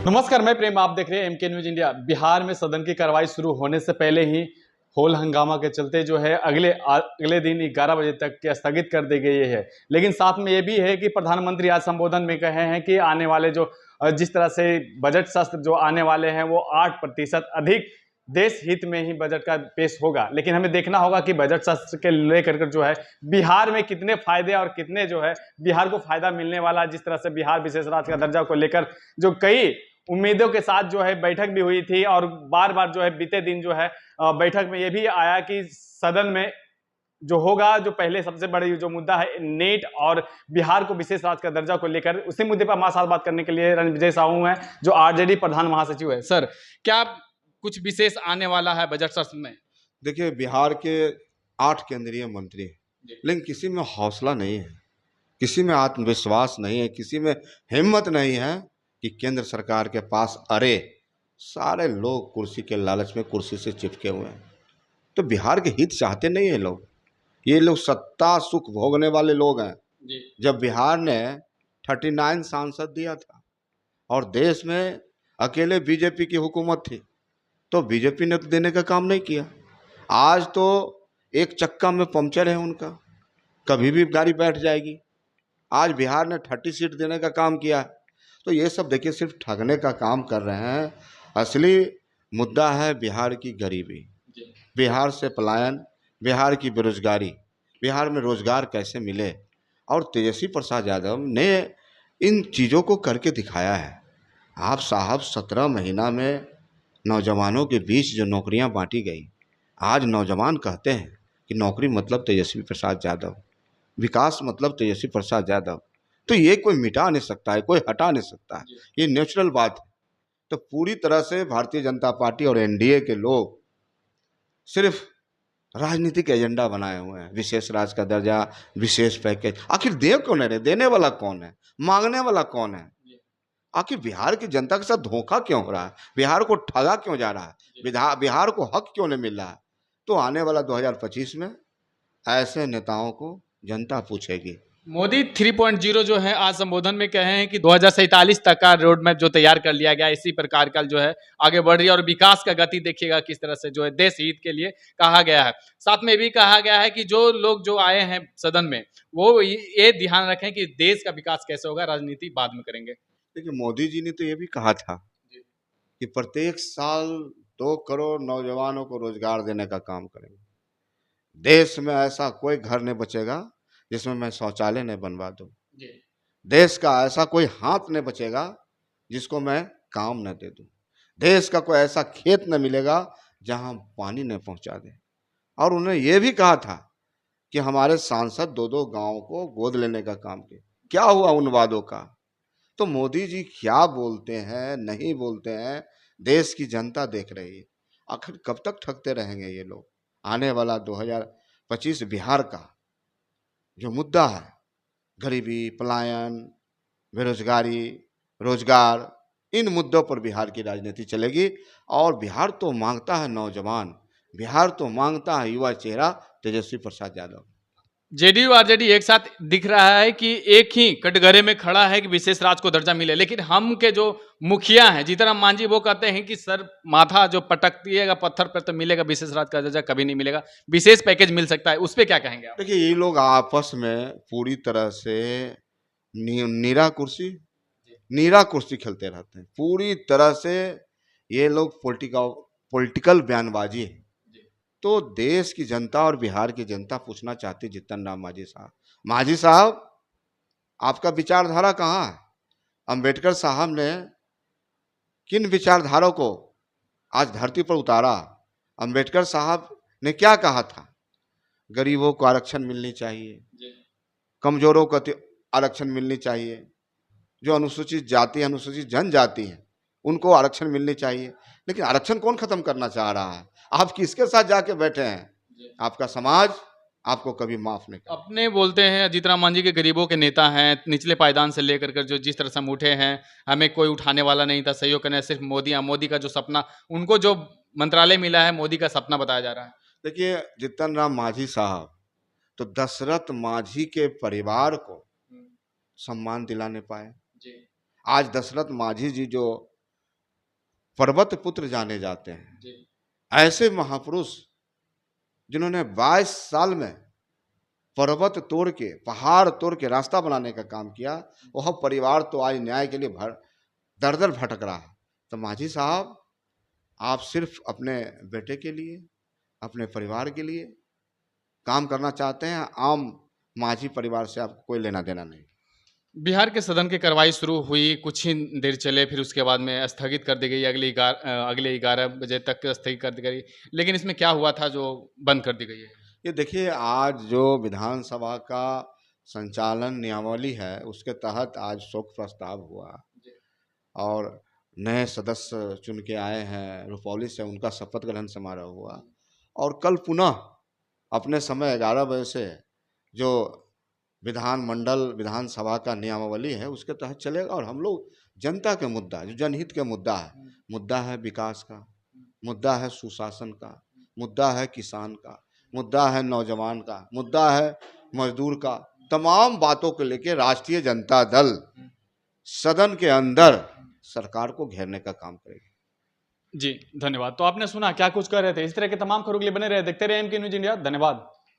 नमस्कार, मैं प्रेम, आप देख रहे हैं एमके न्यूज इंडिया। बिहार में सदन की कार्रवाई शुरू होने से पहले ही होल हंगामा के चलते जो है अगले दिन 11 बजे तक के स्थगित कर दी गई है। लेकिन साथ में ये भी है कि प्रधानमंत्री आज संबोधन में कहे हैं कि आने वाले जो जिस तरह से बजट सत्र जो आने वाले हैं वो 8% अधिक देश हित में ही बजट का पेश होगा। लेकिन हमें देखना होगा कि बजट सत्र के लेकर जो है बिहार में कितने फायदे और कितने जो है बिहार को फायदा मिलने वाला। जिस तरह से बिहार विशेष राज्य का दर्जा को लेकर जो कई उम्मीदों के साथ जो है बैठक भी हुई थी और बार बार जो है बीते दिन जो है बैठक में यह भी आया कि सदन में जो होगा, जो पहले सबसे बड़ी जो मुद्दा है नेट और बिहार को विशेष राज्य का दर्जा को लेकर, उसी मुद्दे पर हमारे साथ बात करने के लिए रणविजय साहू हैं जो आरजेडी प्रधान महासचिव है। सर, क्या कुछ विशेष आने वाला है बजट सत्र में? देखिए, बिहार के 8 केंद्रीय मंत्री हैं, लेकिन किसी में हौसला नहीं है, किसी में आत्मविश्वास नहीं है, किसी में हिम्मत नहीं है कि केंद्र सरकार के पास अरे सारे लोग कुर्सी के लालच में कुर्सी से चिपके हुए हैं। तो बिहार के हित चाहते नहीं है लोग। ये लोग सत्ता सुख भोगने वाले लोग हैं। जब बिहार ने 39 सांसद दिया था और देश में अकेले बीजेपी की हुकूमत थी, तो बीजेपी ने तो देने का काम नहीं किया। आज तो एक चक्का में पंक्चर है उनका, कभी भी गाड़ी बैठ जाएगी। आज बिहार ने 30 सीट देने का काम किया है। तो ये सब देखिए सिर्फ ठगने का काम कर रहे हैं। असली मुद्दा है बिहार की गरीबी, बिहार से पलायन, बिहार की बेरोजगारी, बिहार में रोजगार कैसे मिले। और तेजस्वी प्रसाद यादव ने इन चीज़ों को करके दिखाया है। आप साहब 17 महीना में नौजवानों के बीच जो नौकरियां बांटी गई, आज नौजवान कहते हैं कि नौकरी मतलब तेजस्वी प्रसाद यादव, विकास मतलब तेजस्वी प्रसाद यादव। तो ये कोई मिटा नहीं सकता है, कोई हटा नहीं सकता है, ये नेचुरल बात है। तो पूरी तरह से भारतीय जनता पार्टी और एनडीए के लोग सिर्फ राजनीतिक एजेंडा बनाए हुए हैं। विशेष राज्य का दर्जा, विशेष पैकेज, आखिर दे कौन है? देने वाला कौन है? मांगने वाला कौन है? आखिर बिहार की जनता के साथ धोखा क्यों हो रहा है? बिहार को ठगा क्यों जा रहा है? बिहार को हक क्यों नहीं मिल रहा है? तो आने वाला 2025 में ऐसे नेताओं को जनता पूछेगी। मोदी 3.0 जो है आज संबोधन में कहे हैं कि 2047 तक का रोड मैप जो तैयार कर लिया गया, इसी प्रकार का जो है आगे बढ़ रही है और विकास का गति देखिएगा किस तरह से जो है देश हित के लिए कहा गया है। साथ में भी कहा गया है कि जो लोग जो आए हैं सदन में वो ये ध्यान रखें कि देश का विकास कैसे होगा, राजनीति बाद में करेंगे। देखिए, मोदी जी ने तो ये भी कहा था कि प्रत्येक साल 2 करोड़ नौजवानों को रोजगार देने का काम करेंगे। देश में ऐसा कोई घर नहीं बचेगा जिसमें मैं शौचालय नहीं बनवा दूं। देश का ऐसा कोई हाथ नहीं बचेगा जिसको मैं काम न दे दूं। देश का कोई ऐसा खेत न मिलेगा जहां पानी न पहुंचा दे। और उन्होंने ये भी कहा था कि हमारे सांसद 2-2 गांव को गोद लेने का काम किया। क्या हुआ उन वादों का? तो मोदी जी क्या बोलते हैं, नहीं बोलते हैं, देश की जनता देख रही है। आखिर कब तक ठगते रहेंगे ये लोग? आने वाला 2025 बिहार का जो मुद्दा है, गरीबी, पलायन, बेरोजगारी, रोजगार, इन मुद्दों पर बिहार की राजनीति चलेगी। और बिहार तो मांगता है नौजवान, बिहार तो मांगता है युवा चेहरा तेजस्वी प्रसाद यादव। जेडीयू आरजेडी एक साथ दिख रहा है कि एक ही कटघरे में खड़ा है कि विशेष राज्य को दर्जा मिले। लेकिन हम के जो मुखिया हैं जीतनराम मांझी वो कहते हैं कि सर माथा जो पटक दिएगा पत्थर पर तो मिलेगा, विशेष राज्य का दर्जा कभी नहीं मिलेगा, विशेष पैकेज मिल सकता है। उस पर क्या कहेंगे आप? देखिए, ये लोग आपस में पूरी तरह से नीरा कुर्सी खेलते रहते हैं। पूरी तरह से ये लोग पॉलिटिकल बयानबाजी है। तो देश की जनता और बिहार की जनता पूछना चाहती जीतनराम मांझी साहब, आपका विचारधारा कहाँ है? अंबेडकर साहब ने किन विचारधारा को आज धरती पर उतारा? अंबेडकर साहब ने क्या कहा था? गरीबों को आरक्षण मिलनी चाहिए, कमजोरों को आरक्षण मिलनी चाहिए, जो अनुसूचित जाति, अनुसूचित जनजाति हैं उनको आरक्षण मिलनी चाहिए। लेकिन आरक्षण कौन खत्म करना चाह रहा है? आप किसके साथ जाके बैठे हैं? आपका समाज आपको कभी माफ नहीं करेगा। अपने बोलते हैं जीतनराम मांझी के गरीबों के नेता हैं, निचले पायदान से लेकर कर जो जिस तरह से हम उठे हैं, हमें कोई उठाने वाला नहीं था, सहयोग करने सिर्फ मोदी का जो सपना, उनको जो मंत्रालय मिला है मोदी का सपना बताया जा रहा है। देखिए, जीतनराम मांझी साहब तो दशरथ मांझी के परिवार को सम्मान दिलाने पाए। आज दशरथ मांझी जी जो पर्वत पुत्र जाने जाते हैं। जी। ऐसे महापुरुष जिन्होंने 22 साल में पर्वत तोड़ के, पहाड़ तोड़ के रास्ता बनाने का काम किया, वह परिवार तो आज न्याय के लिए दर दर भटक रहा है। तो मांझी साहब, आप सिर्फ अपने बेटे के लिए, अपने परिवार के लिए काम करना चाहते हैं, आम मांझी परिवार से आपको कोई लेना देना नहीं। बिहार के सदन की कार्रवाई शुरू हुई, कुछ ही देर चले, फिर उसके बाद में स्थगित कर दी गई, अगले 11 बजे तक स्थगित कर दी गई। लेकिन इसमें क्या हुआ था जो बंद कर दी गई है? ये देखिए, आज जो विधानसभा का संचालन नियमावली है, उसके तहत आज शोक प्रस्ताव हुआ और नए सदस्य चुन के आए हैं रुपौली से, उनका शपथ ग्रहण समारोह हुआ और कल पुनः अपने समय 11 बजे से जो विधानसभा का नियमावली है उसके तहत चलेगा। और हम लोग जनता के मुद्दा, जो जनहित के मुद्दा है विकास का, मुद्दा है सुशासन का, मुद्दा है किसान का, मुद्दा है नौजवान का, मुद्दा है मजदूर का, तमाम बातों को लेकर राष्ट्रीय जनता दल सदन के अंदर सरकार को घेरने का काम करेगी। जी, धन्यवाद। तो आपने सुना क्या कुछ कर रहे थे। इस तरह के तमाम खबरों के लिए बने रहे, देखते रहे एमके न्यूज़ इंडिया। धन्यवाद।